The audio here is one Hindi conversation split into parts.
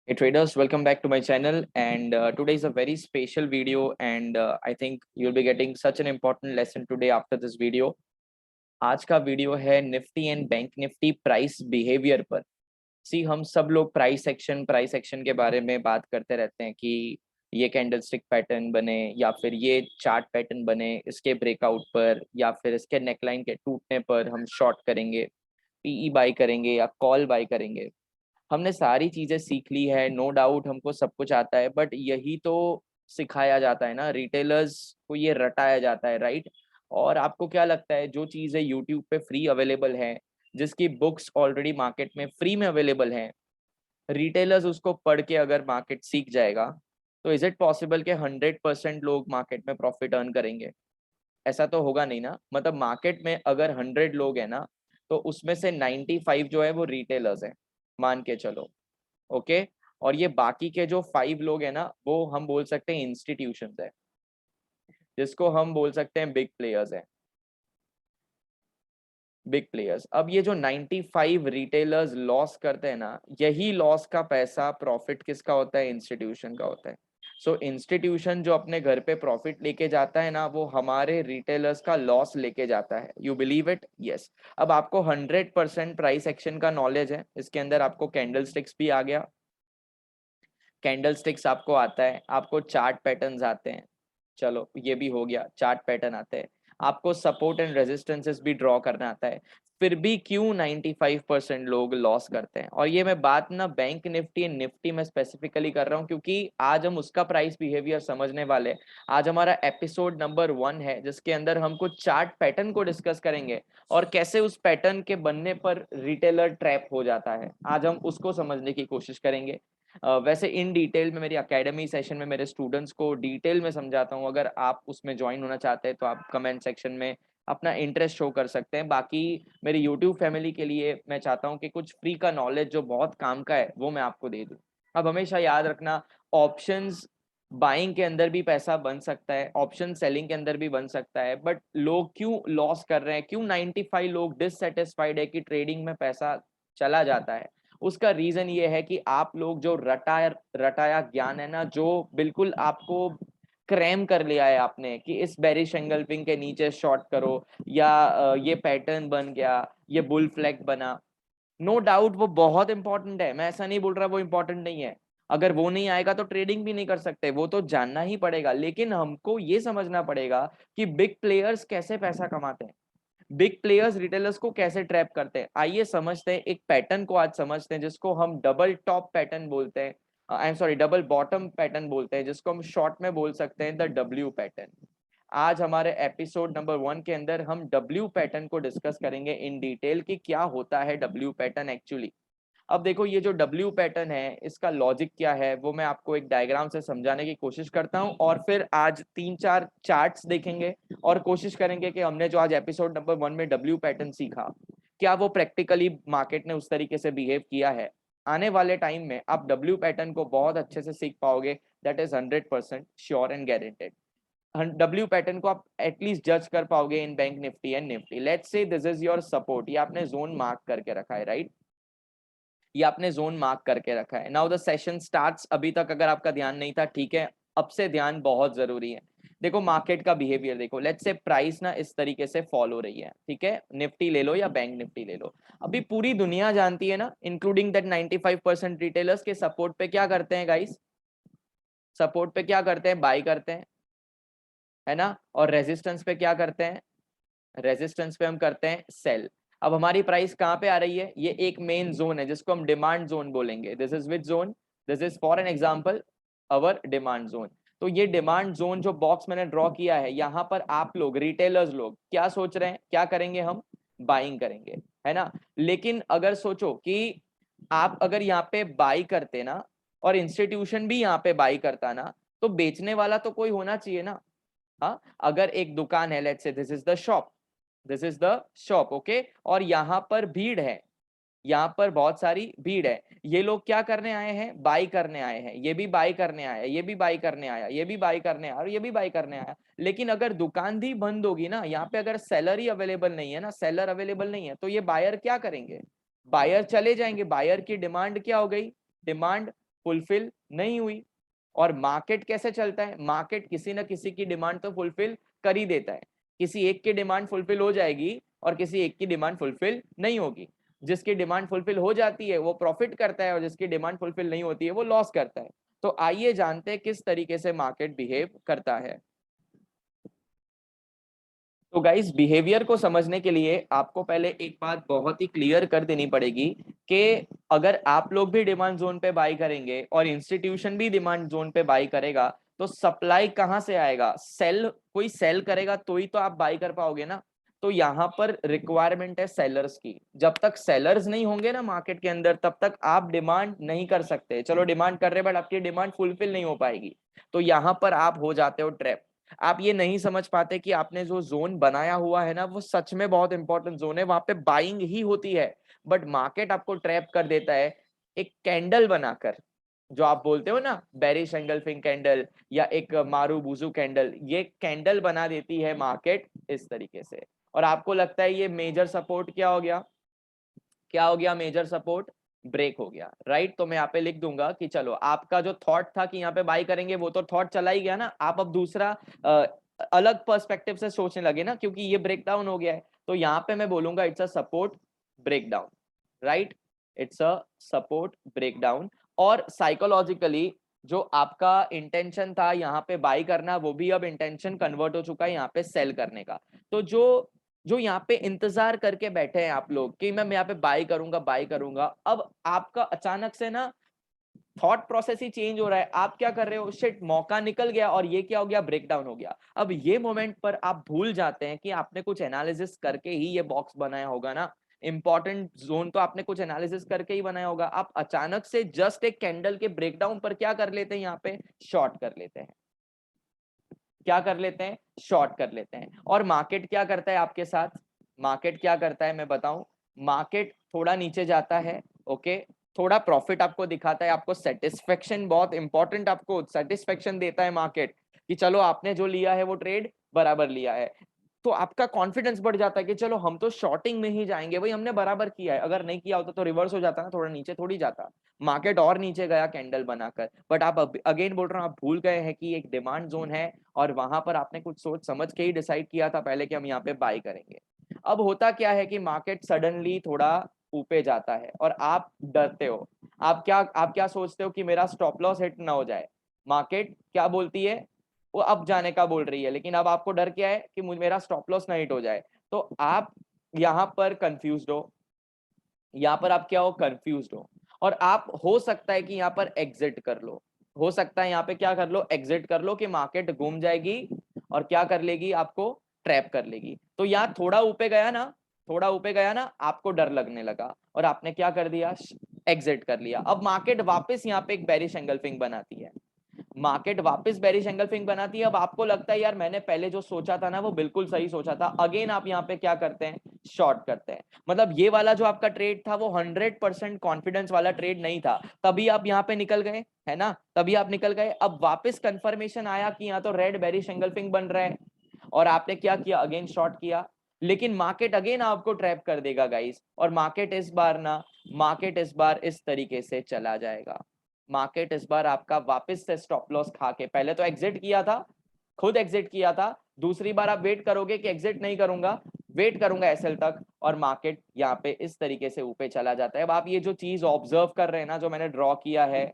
Hey traders, welcome back to my channel. And today is a very special video, and I think you'll be getting such an important lesson today after this video. आज का वीडियो है Nifty and bank Nifty price behaviour पर। सी हम सब लोग प्राइस एक्शन के बारे में बात करते रहते हैं कि ये कैंडलस्टिक पैटर्न बने या फिर ये चार्ट पैटर्न बने, इसके ब्रेकआउट पर या फिर इसके नेकलाइन के टूटने पर हम शॉर्ट करेंगे, पीई बाई करेंगे या कॉल बाई करेंगे। हमने सारी चीजें सीख ली है, नो डाउट हमको सब कुछ आता है, बट यही तो सिखाया जाता है ना, रिटेलर्स को ये रटाया जाता है, राइट। और आपको क्या लगता है जो चीजें यूट्यूब पे फ्री अवेलेबल है, जिसकी बुक्स ऑलरेडी मार्केट में फ्री में अवेलेबल हैं, रिटेलर्स उसको पढ़ के अगर मार्केट सीख जाएगा तो इज इट पॉसिबल कि 100% लोग मार्केट में प्रॉफिट अर्न करेंगे? ऐसा तो होगा नहीं ना। मतलब मार्केट में अगर 100 लोग हैं ना, तो उसमें से 95 जो है वो रिटेलर्स हैं, मान के चलो। ओके, और ये बाकी के जो 5 लोग हैं ना, वो हम बोल सकते हैं इंस्टीट्यूशंस है, जिसको हम बोल सकते हैं बिग प्लेयर्स हैं, बिग प्लेयर्स। अब ये जो 95 रिटेलर्स लॉस करते हैं ना, यही लॉस का पैसा प्रॉफिट किसका होता है? इंस्टीट्यूशन का होता है। सो इंस्टीट्यूशन जो अपने घर पे प्रॉफिट लेके जाता है ना, वो हमारे रिटेलर्स का लॉस लेके जाता है। You believe it? यस। अब आपको 100% प्राइस एक्शन का नॉलेज है, इसके अंदर आपको कैंडल स्टिक्स भी आ गया, कैंडल स्टिक्स आपको आता है, आपको चार्ट पैटर्न्स आते हैं, चलो ये भी हो गया, चार्ट पैटर्न आते हैं, आपको सपोर्ट एंड रेजिस्टेंसेस भी ड्रॉ करना आता है। फिर भी क्यों 95% लोग लॉस करते हैं? और ये मैं बात ना बैंक निफ्टी एंड निफ्टी में स्पेसिफिकली कर रहा हूँ, क्योंकि आज हम उसका प्राइस बिहेवियर समझने वाले हैं। आज हमारा एपिसोड नंबर 1 है, जिसके अंदर हम कुछ चार्ट पैटर्न को डिस्कस करेंगे और कैसे उस पैटर्न के बनने पर रिटेलर ट्रैप हो जाता है। आज हम उसको समझने की कोशिश करेंगे। वैसे इन डिटेल में मेरी एकेडमी सेशन में मेरे स्टूडेंट्स को डिटेल में समझाता हूँ। अगर आप उसमें ज्वाइन होना चाहते हैं तो आप कमेंट सेक्शन में अपना इंटरेस्ट शो कर सकते हैं। बाकी मेरी यूट्यूब फैमिली के लिए मैं चाहता हूँ कि कुछ फ्री का नॉलेज जो बहुत काम का है वो मैं आपको दे दूँ। अब हमेशा याद रखना, ऑप्शंस बाइंग के अंदर भी पैसा बन सकता है, ऑप्शन सेलिंग के अंदर भी बन सकता है, बट लोग क्यों लॉस कर रहे हैं, क्यों 95 लोग डिससेटिस्फाइड है कि ट्रेडिंग में पैसा चला जाता है? उसका रीजन ये है कि आप लोग जो रटाया रटाया ज्ञान है ना, जो बिल्कुल आपको क्रैम कर लिया है आपने कि इस बेरिश एंगल्फिंग के नीचे शॉर्ट करो, या ये पैटर्न बन गया, ये बुल फ्लैग बना। नो डाउट वो बहुत इंपॉर्टेंट है, मैं ऐसा नहीं बोल रहा वो इंपॉर्टेंट नहीं है। अगर वो नहीं आएगा तो ट्रेडिंग भी नहीं कर सकते, वो तो जानना ही पड़ेगा। लेकिन हमको ये समझना पड़ेगा कि बिग प्लेयर्स कैसे पैसा कमाते हैं, बिग प्लेयर्स रिटेलर्स को कैसे ट्रैप करते हैं। आइए समझते हैं, एक पैटर्न को आज समझते हैं जिसको हम डबल टॉप पैटर्न बोलते हैं, I am sorry double bottom pattern बोलते हैं, जिसको हम शॉर्ट में बोल सकते हैं द डब्ल्यू पैटर्न। आज हमारे एपिसोड नंबर 1 के अंदर हम डब्ल्यू पैटर्न को डिस्कस करेंगे इन डिटेल कि क्या होता है डब्ल्यू पैटर्न एक्चुअली। अब देखो, ये जो डब्ल्यू पैटर्न है, इसका लॉजिक क्या है वो मैं आपको एक डायग्राम से समझाने की कोशिश करता हूं, और फिर आज 3-4 चार्ट्स देखेंगे और कोशिश करेंगे कि हमने जो आज एपिसोड नंबर 1 में डब्ल्यू पैटर्न सीखा, क्या वो प्रैक्टिकली मार्केट ने उस तरीके से बिहेव किया है। आने वाले टाइम में आप डब्ल्यू पैटर्न को बहुत अच्छे से सीख पाओगे, that is 100% sure and guaranteed. W pattern को आप एटलीस्ट जज कर पाओगे in bank Nifty and Nifty. Let's say this is your support, ये आपने जोन मार्क करके रखा है, राइट? ये आपने जोन मार्क करके रखा है। Now the session starts. अभी तक अगर आपका ध्यान नहीं था, ठीक है, अब से ध्यान बहुत जरूरी है। देखो मार्केट का बिहेवियर देखो, लेट्स से प्राइस ना इस तरीके से फॉलो हो रही है, ठीक है, निफ्टी ले लो या बैंक निफ्टी ले लो। अभी पूरी दुनिया जानती है ना, इंक्लूडिंग दैट 95% रिटेलर्स के सपोर्ट पे क्या करते हैं गाइस? सपोर्ट पे क्या करते हैं? बाई करते हैं, है ना। और रेजिस्टेंस पे क्या करते हैं? रेजिस्टेंस पे हम करते हैं सेल। अब हमारी प्राइस कहां पे आ रही है? ये एक मेन जोन है जिसको हम डिमांड जोन बोलेंगे। This is which zone? This is for an example our demand zone. तो ये डिमांड जोन जो बॉक्स मैंने ड्रॉ किया है, यहाँ पर आप लोग रिटेलर्स लोग क्या सोच रहे हैं? क्या करेंगे? हम बाइंग करेंगे, है ना। लेकिन अगर सोचो कि आप अगर यहाँ पे बाई करते ना, और इंस्टीट्यूशन भी यहाँ पे बाई करता ना, तो बेचने वाला तो कोई होना चाहिए ना। हाँ, अगर एक दुकान है, let's say this is the shop, this is the shop, okay, और यहाँ पर भीड़ है, यहाँ पर बहुत सारी भीड़ है। ये लोग क्या करने आए हैं? बाई करने आए हैं। ये भी बाई करने आया, ये भी बाई करने आया, ये भी बाई करने आया, और ये भी बाई करने आया। लेकिन अगर दुकान भी बंद होगी ना, यहाँ पे अगर सेलर ही अवेलेबल नहीं है ना, सेलर अवेलेबल नहीं है, तो ये बायर क्या करेंगे? बायर चले जाएंगे। बायर की डिमांड क्या हो गई? डिमांड फुलफिल नहीं हुई। और मार्केट कैसे चलता है, मार्केट किसी ना किसी की डिमांड तो फुलफिल कर ही देता है। किसी एक की डिमांड फुलफिल हो जाएगी और किसी एक की डिमांड फुलफिल नहीं होगी। जिसकी डिमांड फुलफिल हो जाती है वो प्रॉफिट करता है और जिसकी डिमांड फुलफिल नहीं होती है वो लॉस करता है। तो आइए जानते हैं किस तरीके से मार्केट बिहेव करता है। तो गाइस, बिहेवियर को समझने के लिए आपको पहले एक बात बहुत ही क्लियर कर देनी पड़ेगी कि अगर आप लोग भी डिमांड जोन पे बाई करेंगे और इंस्टीट्यूशन भी डिमांड जोन पे बाई करेगा तो सप्लाई कहां से आएगा, कोई सेल करेगा तो ही तो आप बाई कर पाओगे ना। तो यहाँ पर रिक्वायरमेंट है सेलर्स की। जब तक सेलर्स नहीं होंगे ना मार्केट के अंदर तब तक आप डिमांड नहीं कर सकते। चलो डिमांड कर रहे बट आपकी डिमांड फुलफिल नहीं हो पाएगी। तो यहाँ पर आप हो जाते हो ट्रैप। आप ये नहीं समझ पाते कि आपने जो जोन बनाया हुआ है ना वो सच में बहुत इंपॉर्टेंट जोन है, वहां पे बाइंग ही होती है। बट मार्केट आपको ट्रैप कर देता है एक कैंडल बनाकर, जो आप बोलते हो ना बेरिश एंगल्फिंग कैंडल या एक मारू बुजू कैंडल, ये कैंडल बना देती है मार्केट इस तरीके से। और आपको लगता है ये मेजर सपोर्ट क्या हो गया, क्या हो गया, मेजर सपोर्ट ब्रेक हो गया, राइट। तो मैं यहाँ पे लिख दूंगा कि चलो आपका जो थॉट था कि यहाँ पे बाई करेंगे वो तो थॉट चला ही गया ना, आप अब दूसरा अलग पर्सपेक्टिव से सोचने लगे ना क्योंकि ये ब्रेकडाउन हो गया है। तो यहाँ पे मैं बोलूंगा it's a support breakdown, right, it's a support breakdown. और साइकोलॉजिकली जो आपका इंटेंशन था यहाँ पे बाई करना वो भी अब इंटेंशन कन्वर्ट हो चुका है यहाँ पे सेल करने का। तो जो जो यहाँ पे इंतजार करके बैठे हैं आप लोग कि मैं यहाँ पे बाई करूंगा बाई करूंगा, अब आपका अचानक से ना थॉट प्रोसेस ही चेंज हो रहा है। आप क्या कर रहे हो, शिट मौका निकल गया और ये क्या हो गया, ब्रेकडाउन हो गया। अब ये मोमेंट पर आप भूल जाते हैं कि आपने कुछ एनालिसिस करके ही ये बॉक्स बनाया होगा ना। इंपॉर्टेंट जोन तो आपने कुछ एनालिसिस करके ही बनाया होगा। आप अचानक से जस्ट एक कैंडल के ब्रेकडाउन पर क्या कर लेते हैं, यहाँ पे शॉर्ट कर लेते हैं। क्या कर लेते हैं, शॉर्ट कर लेते हैं। और मार्केट क्या करता है आपके साथ, मार्केट क्या करता है मैं बताऊं। मार्केट थोड़ा नीचे जाता है, ओके, थोड़ा प्रॉफिट आपको दिखाता है, आपको सेटिस्फेक्शन, बहुत इंपॉर्टेंट, आपको सेटिस्फेक्शन देता है मार्केट कि चलो आपने जो लिया है वो ट्रेड बराबर लिया है। तो आपका कॉन्फिडेंस बढ़ जाता है कि चलो हम तो शॉर्टिंग में ही जाएंगे, भाई हमने बराबर किया है। अगर नहीं किया होता तो रिवर्स हो जाता ना, थोड़ा नीचे थोड़ी जाता, मार्केट और नीचे गया कैंडल बनाकर। बट आप अगेन बोल रहा हूँ, आप भूल गए हैं कि एक डिमांड जोन है और वहां पर आपने कुछ सोच समझ के ही डिसाइड किया था पहले कि हम यहाँ पे बाई करेंगे। अब होता क्या है कि मार्केट सडनली थोड़ा ऊपर जाता है और आप डरते हो। आप क्या सोचते हो कि मेरा स्टॉप लॉस हिट ना हो जाए। मार्केट क्या बोलती है, वो अब जाने का बोल रही है, लेकिन अब आपको डर क्या है कि मुझे मेरा स्टॉप लॉस ना हिट हो जाए। तो आप यहाँ पर कंफ्यूज हो, यहाँ पर आप क्या हो, कंफ्यूज हो। और आप हो सकता है कि यहाँ पर एग्जिट कर लो, हो सकता है यहाँ पे क्या कर लो, एग्जिट कर लो कि मार्केट घूम जाएगी और क्या कर लेगी, आपको ट्रैप कर लेगी। तो यहाँ थोड़ा ऊपर गया ना, थोड़ा ऊपर गया ना, आपको डर लगने लगा और आपने क्या कर दिया, एग्जिट कर लिया। अब मार्केट वापस यहाँ पे एक बेरिश एंगल्फिंग बनाती है, मार्केट वापस बेरिश एंगल्फिंग बनाती है। अब आपको लगता है यार मैंने पहले जो सोचा था ना वो बिल्कुल सही सोचा था, अगेन आप यहाँ पे क्या करते हैं, शॉर्ट करते हैं। मतलब ये वाला जो आपका ट्रेड था वो 100% कॉन्फिडेंस वाला ट्रेड नहीं था, तभी आप यहाँ पे निकल गए, है ना, तभी आप निकल गए। अब वापस कंफर्मेशन आया कि यहाँ तो रेड बेरिश एंगल्फिंग बन रहा है और आपने क्या किया, अगेन शॉर्ट किया। लेकिन मार्केट अगेन आपको ट्रैप कर देगा गाइस, और मार्केट इस बार ना, मार्केट इस बार इस तरीके से चला जाएगा। मार्केट इस बार आपका वापस से स्टॉप लॉस खा के, पहले तो एग्जिट किया था, खुद एग्जिट किया था, दूसरी बार आप वेट करोगे कि एग्जिट नहीं करूंगा, वेट करूंगा एसएल तक, और मार्केट यहाँ पे इस तरीके से ऊपर चला जाता है। अब आप ये जो चीज ऑब्जर्व कर रहे हैं ना, जो मैंने ड्रॉ किया है,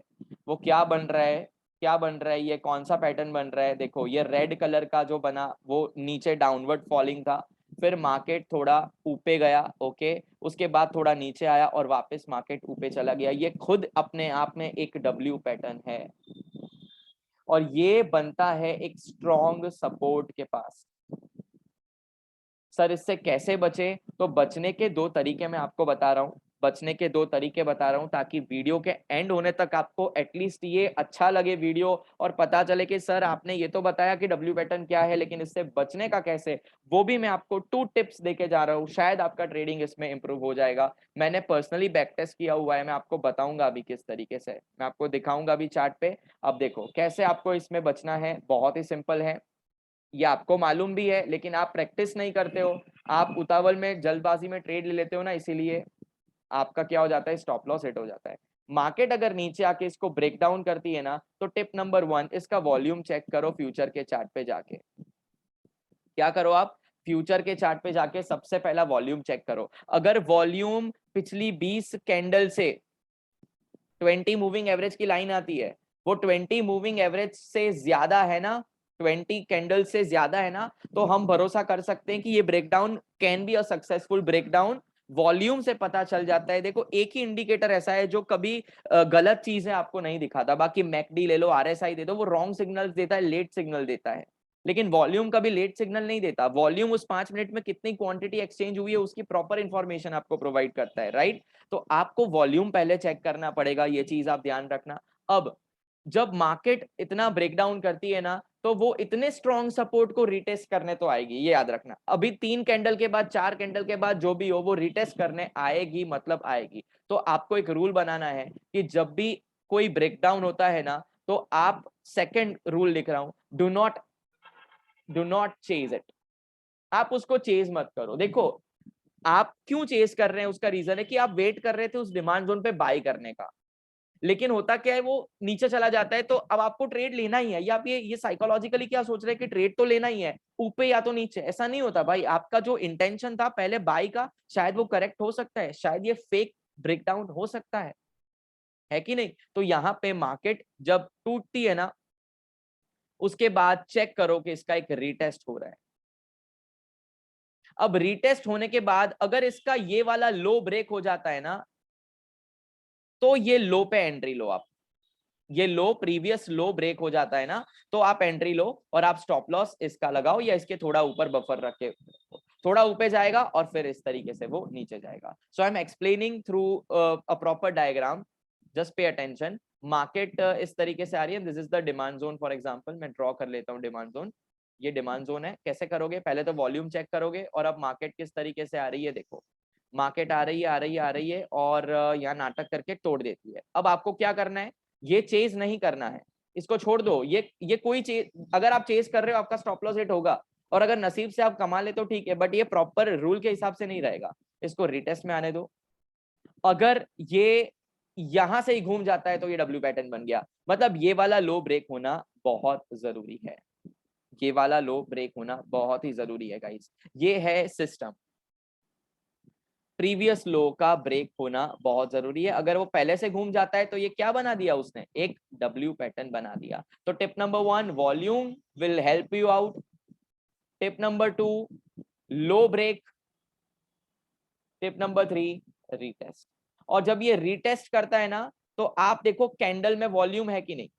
वो क्या बन रहा है, क्या बन रहा है, ये कौन सा पैटर्न बन रहा है, देखो ये रेड कलर का जो बना वो नीचे डाउनवर्ड फॉलिंग था, फिर मार्केट थोड़ा ऊपर गया, ओके, उसके बाद थोड़ा नीचे आया और वापस मार्केट ऊपर चला गया। ये खुद अपने आप में एक डब्ल्यू पैटर्न है और ये बनता है एक स्ट्रॉन्ग सपोर्ट के पास। सर इससे कैसे बचे, तो बचने के दो तरीके मैं आपको बता रहा हूँ, बचने के दो तरीके बता रहा हूँ ताकि वीडियो के एंड होने तक आपको एटलीस्ट ये अच्छा लगे वीडियो और पता चले कि सर आपने ये तो बताया कि डब्ल्यू पैटर्न क्या है लेकिन इससे बचने का कैसे। वो भी मैं आपको 2 टिप्स देके जा रहा हूँ, शायद आपका ट्रेडिंग इसमें इंप्रूव हो जाएगा। मैंने पर्सनली बैक टेस्ट किया हुआ है, मैं आपको बताऊंगा अभी किस तरीके से, मैं आपको दिखाऊंगा अभी चार्ट पे। अब देखो कैसे आपको इसमें बचना है, बहुत ही सिंपल है, ये आपको मालूम भी है लेकिन आप प्रैक्टिस नहीं करते हो, आप उतावल में जल्दबाजी में ट्रेड ले लेते हो ना, इसीलिए आपका क्या हो जाता है, स्टॉप लॉस हिट हो जाता है। मार्केट अगर नीचे आके इसको ब्रेक डाउन करती है ना, तो टिप नंबर 1, इसका वॉल्यूम चेक करो फ्यूचर के चार्ट पे जाके। क्या करो आप, फ्यूचर के चार्ट पे जाके सबसे पहला वॉल्यूम चेक करो। अगर वॉल्यूम पिछली 20 कैंडल से 20 मूविंग एवरेज की लाइन आती है, वो 20 मूविंग एवरेज से ज्यादा है ना, 20 कैंडल से ज्यादा है ना, तो हम भरोसा कर सकते हैं कि ये breakdown can be a successful breakdown. Volume से पता चल जाता है। देखो एक ही इंडिकेटर ऐसा है जो कभी गलत चीज है आपको नहीं दिखाता। बाकी मैकडी ले लो, आरएसआई दे दो, वो रॉन्ग सिग्नल देता है, लेट सिग्नल देता है। लेकिन वॉल्यूम कभी लेट सिग्नल नहीं देता। वॉल्यूम उस 5 मिनट में कितनी क्वांटिटी एक्सचेंज हुई है उसकी प्रॉपर इंफॉर्मेशन आपको प्रोवाइड करता है, राइट। तो आपको वॉल्यूम पहले चेक करना पड़ेगा, ये चीज आप ध्यान रखना। अब जब मार्केट इतना ब्रेकडाउन करती है ना, तो वो इतने स्ट्रॉन्ग सपोर्ट को रिटेस्ट करने तो आएगी, ये याद रखना। अभी 3 कैंडल के बाद, 4 कैंडल के बाद जो भी हो, वो रिटेस्ट करने आएगी, मतलब आएगी। तो आपको एक रूल बनाना है कि जब भी कोई ब्रेकडाउन होता है ना, तो आप, सेकंड रूल लिख रहा हूं, डू नॉट चेज इट। आप उसको चेज मत करो। देखो आप क्यों चेज कर रहे हैं, उसका रीजन है कि आप वेट कर रहे थे उस डिमांड जोन पे बाई करने का। लेकिन होता क्या है, वो नीचे चला जाता है, तो अब आपको ट्रेड लेना ही है। या आप ये साइकोलॉजिकली क्या सोच रहे हैं कि ट्रेड तो लेना ही है, ऊपर या तो नीचे। ऐसा नहीं होता भाई। आपका जो इंटेंशन था पहले बाई का, शायद वो करेक्ट हो सकता है, शायद ये फेक ब्रेकडाउन हो सकता है कि नहीं। तो यहाँ पे मार्केट जब टूटती है ना, उसके बाद चेक करो कि इसका एक रीटेस्ट हो रहा है। अब रीटेस्ट होने के बाद अगर इसका ये वाला लो ब्रेक हो जाता है ना, तो ये लो पे एंट्री लो आप। ये लो, प्रीवियस लो ब्रेक हो जाता है ना, तो आप एंट्री लो और आप स्टॉप लॉस इसका लगाओ, या इसके थोड़ा ऊपर बफर रख के। थोड़ा ऊपर जाएगा और फिर इस तरीके से वो नीचे जाएगा। So I am explaining through a proper diagram, just pay attention. Market इस तरीके से आ रही है, this is the demand zone. For example मैं ड्रॉ कर लेता हूँ डिमांड जोन। ये डिमांड जोन है। कैसे करोगे, पहले तो वॉल्यूम चेक करोगे, और अब मार्केट किस तरीके से आ रही है देखो। मार्केट आ रही है, आ रही है, आ रही है, और यहाँ नाटक करके तोड़ देती है। अब आपको क्या करना है, ये चेज नहीं करना है, इसको छोड़ दो। ये कोई चेज, अगर आप चेज कर रहे हो आपका स्टॉप लॉस हिट होगा, और अगर नसीब से आप कमा ले तो ठीक है, बट ये प्रॉपर रूल के हिसाब से नहीं रहेगा। इसको रिटेस्ट में आने दो। अगर ये यहां से ही घूम जाता है तो ये डब्ल्यू पैटर्न बन गया। मतलब ये वाला लो ब्रेक होना बहुत जरूरी है। ये वाला लो ब्रेक होना बहुत ही जरूरी है गाइस। ये है सिस्टम। प्रीवियस लो का ब्रेक होना बहुत जरूरी है। अगर वो पहले से घूम जाता है तो ये क्या बना दिया उसने, एक डब्ल्यू पैटर्न बना दिया। तो tip number 1, volume will help you out. Tip number 2, low break. Tip number 3, retest. और जब ये रीटेस्ट करता है ना, तो आप देखो कैंडल में वॉल्यूम है कि नहीं,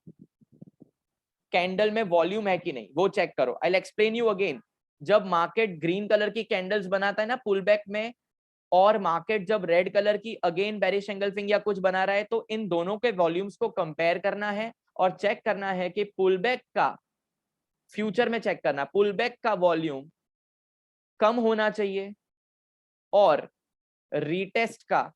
कैंडल में वॉल्यूम है कि नहीं, वो चेक करो। I will explain you again. जब मार्केट ग्रीन कलर की कैंडल्स बनाता है ना पुल बैक में, और मार्केट जब रेड कलर की अगेन बेरिश एंगल्फिंग या कुछ बना रहा है, तो इन दोनों के वॉल्यूम्स को कंपेयर करना है और चेक करना है कि पुल बैक का, फ्यूचर में चेक करना, पुल बैक का वॉल्यूम कम होना चाहिए, और रीटेस्ट का,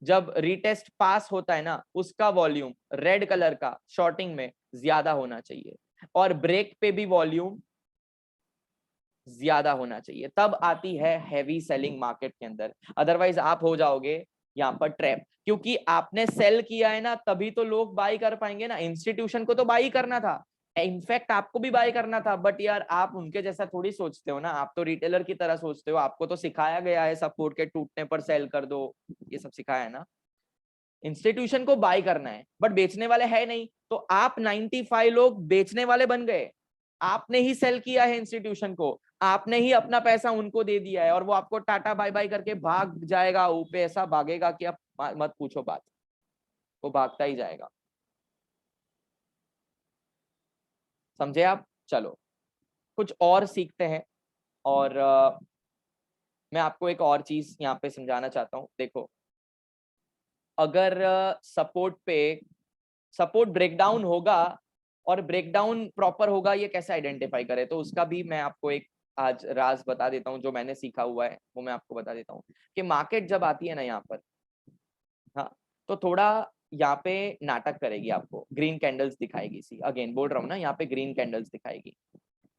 जब रीटेस्ट पास होता है ना, उसका वॉल्यूम रेड कलर का शॉर्टिंग में ज्यादा होना चाहिए, और ब्रेक पे भी वॉल्यूम ज्यादा होना चाहिए। तब आती है हैवी सेलिंग मार्केट के अंदर। अदरवाइज आप हो जाओगे यहाँ पर ट्रैप, क्योंकि आपने सेल किया है ना, तभी तो लोग बाई कर पाएंगे ना। इंस्टीट्यूशन को तो बाई करना था, इनफैक्ट आपको भी बाई करना था, बट यार आप उनके जैसा थोड़ी सोचते हो ना। आप तो रिटेलर की तरह सोचते हो। आपको तो सिखाया गया है सपोर्ट के टूटने पर सेल कर दो, ये सब सिखाया है ना। इंस्टीट्यूशन को बाई करना है, बट बेचने वाले है नहीं, तो आप 95 लोग बेचने वाले बन गए। आपने ही सेल किया है इंस्टीट्यूशन को, आपने ही अपना पैसा उनको दे दिया है, और वो आपको टाटा बाय बाय करके भाग जाएगा। ऊपर ऐसा भागेगा कि आप मत पूछो बात, वो भागता ही जाएगा। समझे आप। चलो कुछ और सीखते हैं। और मैं आपको एक और चीज यहाँ पे समझाना चाहता हूँ। देखो अगर सपोर्ट पे, सपोर्ट ब्रेकडाउन होगा, और ब्रेकडाउन प्रॉपर होगा, ये कैसे आइडेंटिफाई करें, तो उसका भी मैं आपको एक आज राज बता देता हूँ। जो मैंने सीखा हुआ है वो मैं आपको बता देता हूँ। कि मार्केट जब आती है ना यहाँ पर, हाँ, तो थोड़ा यहाँ पे नाटक करेगी, आपको ग्रीन कैंडल्स दिखाएगी। सी अगेन बोल रहा हूँ ना, यहाँ पे ग्रीन कैंडल्स दिखाएगी,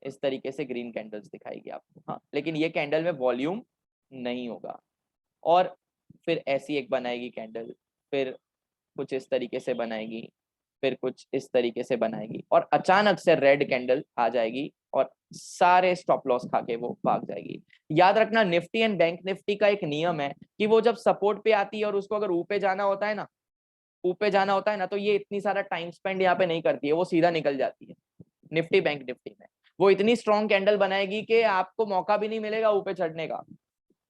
इस तरीके से ग्रीन कैंडल्स दिखाएगी आपको। हाँ, लेकिन ये कैंडल में वॉल्यूम नहीं होगा। और फिर ऐसी एक बनाएगी कैंडल, फिर कुछ इस तरीके से बनाएगी, फिर कुछ इस तरीके से बनाएगी और अचानक से रेड कैंडल आ जाएगी और सारे स्टॉप लॉस खा के वो भाग जाएगी। याद रखना निफ्टी एंड बैंक निफ्टी का एक नियम है कि वो जब सपोर्ट पे आती है और उसको अगर ऊपर जाना होता है ना, ऊपर जाना होता है ना, तो ये इतनी सारा टाइम स्पेंड यहाँ पे नहीं करती है, वो सीधा निकल जाती है। निफ्टी बैंक निफ्टी में वो इतनी स्ट्रॉन्ग कैंडल बनाएगी कि आपको मौका भी नहीं मिलेगा ऊपर चढ़ने का।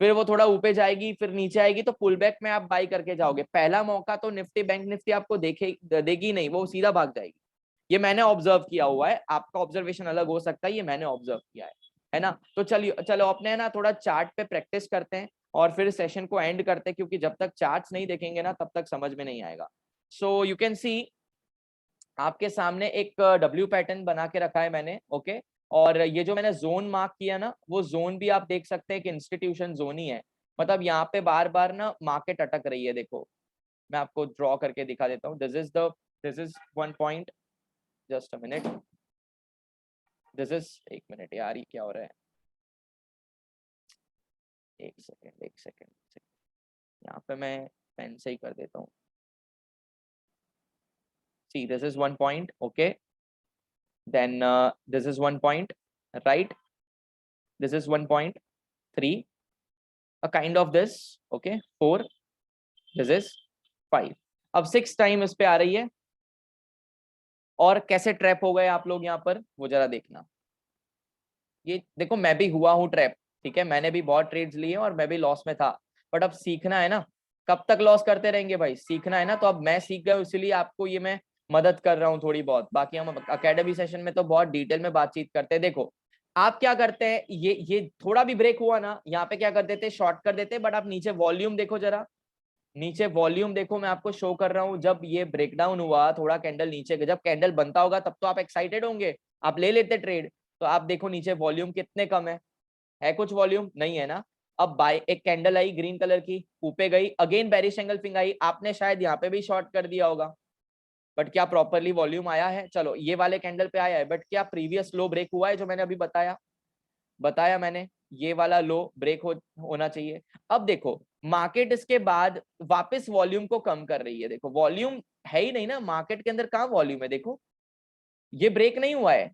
फिर वो थोड़ा ऊपर जाएगी, फिर नीचे आएगी, तो पुल बैक में आप बाई करके जाओगे। पहला मौका तो निफ्टी बैंक निफ्टी आपको देगी नहीं, वो सीधा भाग जाएगी। ये मैंने ऑब्जर्व किया हुआ है, आपका ऑब्जर्वेशन अलग हो सकता है, ये मैंने ऑब्जर्व किया है ना। तो चलिए चलो अपने ना थोड़ा चार्ट पे प्रैक्टिस करते हैं और फिर सेशन को एंड करते हैं, क्योंकि जब तक चार्ट्स नहीं देखेंगे ना तब तक समझ में नहीं आएगा। सो यू कैन सी आपके सामने एक डब्ल्यू पैटर्न बना के रखा है मैंने, ओके। और ये जो मैंने जोन मार्क किया ना, वो जोन भी आप देख सकते हैं कि इंस्टीट्यूशन जोन ही है। मतलब यहाँ पे बार बार ना मार्केट अटक रही है। देखो मैं आपको ड्रॉ करके दिखा देता हूँ। This is 1 point, just a minute, this is, एक मिनट यार ये क्या हो रहा है, एक सेकेंड, यहाँ पे मैं पेन से ही कर देता हूँ। See this is 1 point, okay, then this is 1 point, right, this is 1.3, a kind of this, okay, 4, this is 5। अब 6 टाइम इस पे आ रही है और कैसे ट्रैप हो गए आप लोग यहाँ पर, वो जरा देखना। ये देखो मैं भी हुआ हूँ ट्रैप, ठीक है, मैंने भी बहुत ट्रेड्स लिए और मैं भी लॉस में था, बट अब सीखना है ना। कब तक लॉस करते रहेंगे भाई, सीखना है ना। तो अब मैं सीख गया, इसलिए आपको ये मैं मदद कर रहा हूँ थोड़ी बहुत। बाकी हम अकेडमी सेशन में तो बहुत डिटेल में बातचीत करते हैं। देखो आप क्या करते हैं, ये थोड़ा भी ब्रेक हुआ ना, यहाँ पे क्या कर देते, शॉर्ट कर देते, बट आप नीचे वॉल्यूम देखो जरा, नीचे वॉल्यूम देखो, मैं आपको शो कर रहा हूँ। जब ये ब्रेकडाउन हुआ थोड़ा कैंडल नीचे, जब कैंडल बनता होगा तब तो आप एक्साइटेड होंगे, आप ले लेते ट्रेड। तो आप देखो नीचे वॉल्यूम कितने कम है कुछ वॉल्यूम नहीं है ना। अब बाय एक कैंडल आई ग्रीन कलर की, ऊपर गई, अगेन बेरिश एंगल्फिंग आई, आपने शायद यहाँ पे भी शॉर्ट कर दिया होगा, बट क्या प्रॉपरली वॉल्यूम आया है? चलो ये वाले कैंडल पे आया है, बट क्या प्रीवियस लो ब्रेक हुआ है जो मैंने अभी बताया मैंने, ये वाला लो ब्रेक होना चाहिए। अब देखो मार्केट इसके बाद वापस वॉल्यूम को कम कर रही है। देखो वॉल्यूम है ही नहीं ना मार्केट के अंदर, कहाँ वॉल्यूम है? देखो ये ब्रेक नहीं हुआ है,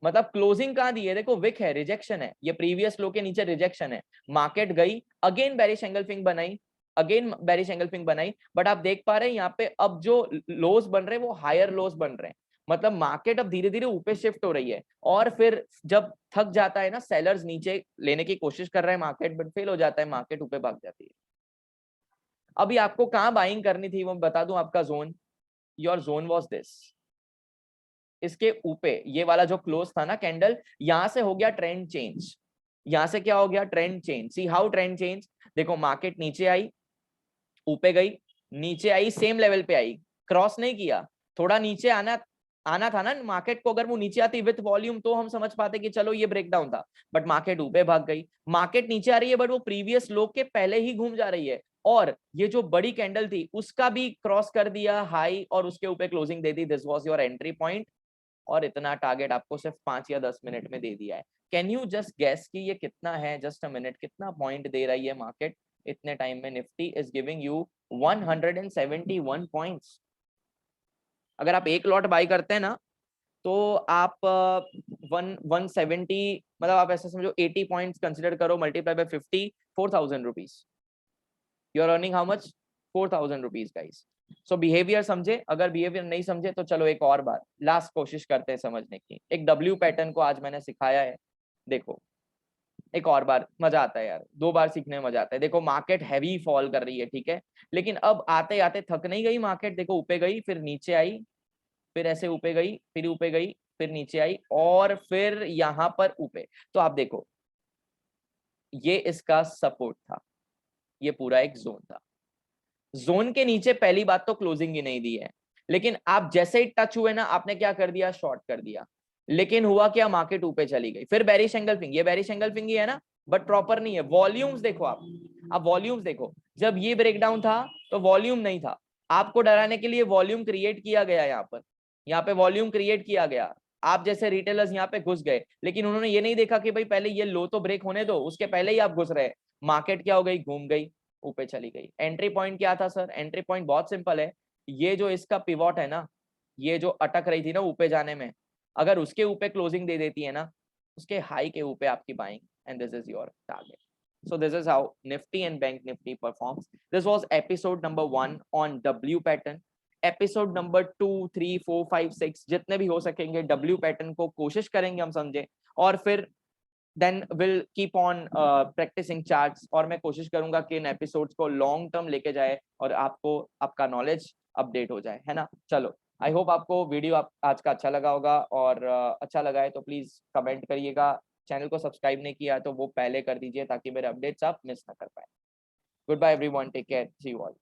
मतलब क्लोजिंग कहाँ दी है? देखो विक है, रिजेक्शन है, ये प्रीवियस लो के नीचे रिजेक्शन है। मार्केट गई, अगेन बेरिश एंगल्फिंग बनाई, अगेन बेरिश एंगल्फिंग बनाई, बट आप देख पा रहे हैं यहाँ पे अब जो लोस बन रहे हैं वो हायर लोस बन रहे हैं। मतलब मार्केट अब धीरे धीरे ऊपर शिफ्ट हो रही है। और फिर जब थक जाता है ना, सेलर्स नीचे लेने की कोशिश कर रहे हैं मार्केट, बट फेल हो जाता है, मार्केट ऊपर भाग जाती है। अभी आपको कहाँ बाइंग करनी थी वो बता दूं, आपका zone, your zone was this, इसके ऊपर ये वाला जो क्लोज था ना कैंडल, यहां से हो गया ट्रेंड चेंज। यहां से क्या हो गया? Trend change. See how trend change. देखो मार्केट नीचे आई, ऊपर गई, नीचे आई, सेम लेवल पे आई, क्रॉस नहीं किया, थोड़ा नीचे आना था ना मार्केट को। अगर वो नीचे आती विथ वॉल्यूम तो हम समझ पाते कि चलो ये ब्रेकडाउन था, बट मार्केट ऊपर भाग गई। मार्केट नीचे आ रही है बट वो प्रीवियस लो के पहले ही घूम जा रही है, और ये जो बड़ी कैंडल थी उसका भी क्रॉस कर दिया हाई और उसके ऊपर closing they the. This was your entry point, और इतना टारगेट आपको सिर्फ 5 या 10 मिनट में दे दिया है। कैन यू जस्ट गैस कि ये कितना है? जस्ट अ मिनट, कितना पॉइंट दे रही है मार्केट इतने टाइम में? Nifty is giving you 171 points. अगर आप एक लॉट बाई करते हैं ना तो आप 170, मतलब आप ऐसा समझो 80 पॉइंट्स कंसिडर करो, multiply by 50, 4000 rupees. You are earning how much? 4000 rupees guys. So behaviour समझे? अगर बिहेवियर नहीं समझे तो चलो एक और बार लास्ट कोशिश करते हैं समझने की। एक डब्ल्यू पैटर्न को आज मैंने सिखाया है, देखो एक और बार, मजा आता है यार, 2 बार सीखने में मजा आता है। देखो मार्केट हैवी फॉल कर रही है, ठीक है, लेकिन अब आते आते थक नहीं गई मार्केट। देखो ऊपर गई, फिर नीचे आई, फिर ऐसे ऊपर गई, फिर ऊपर गई, फिर नीचे आई, और फिर यहाँ पर ऊपर। तो आप देखो ये इसका सपोर्ट था, ये पूरा एक जोन था। जोन के नीचे पहली बात तो क्लोजिंग ही नहीं दी है, लेकिन आप जैसे ही टच हुए ना आपने क्या कर दिया? शॉर्ट कर दिया। लेकिन हुआ क्या? मार्केट ऊपर चली गई, फिर बेरिश एंगल्फिंग, ये बेरिश एंगल्फिंग ही है ना, बट प्रॉपर नहीं है। वॉल्यूम्स देखो आप वॉल्यूम्स देखो, जब ये ब्रेकडाउन था तो वॉल्यूम नहीं था, आपको डराने के लिए वॉल्यूम क्रिएट किया गया। यहाँ पे वॉल्यूम क्रिएट किया गया, आप जैसे रिटेलर्स यहाँ पे घुस गए, लेकिन उन्होंने ये नहीं देखा कि भाई पहले ये लो तो ब्रेक होने दो, उसके पहले ही आप घुस रहे। मार्केट क्या हो गई? घूम गई, ऊपर चली गई। एंट्री पॉइंट क्या था सर? एंट्री पॉइंट बहुत सिंपल है, ये जो इसका पिवोट है ना, ये जो अटक रही थी ना ऊपर जाने में, अगर उसके ऊपर क्लोजिंग दे देती है ना, उसके हाई के ऊपर आपकी buying, and this is your target. So this is how Nifty and Bank Nifty performs. This was episode number 1 on W pattern. Episode number 2, 3, 4, 5, 6 जितने भी हो सकेंगे W pattern को कोशिश करेंगे हम समझे, और फिर then we'll keep on practicing charts, और मैं कोशिश करूंगा कि इन एपिसोड्स को लॉन्ग टर्म लेके जाए और आपको आपका नॉलेज अपडेट हो जाए, है ना. चलो, आई होप आपको वीडियो आज का अच्छा लगा होगा, और अच्छा लगा है तो प्लीज कमेंट करिएगा. चैनल को सब्सक्राइब नहीं किया तो वो पहले कर दीजिए ताकि मेरे अपडेट्स आप मिस ना कर पाए. Goodbye everyone, take care, see you all.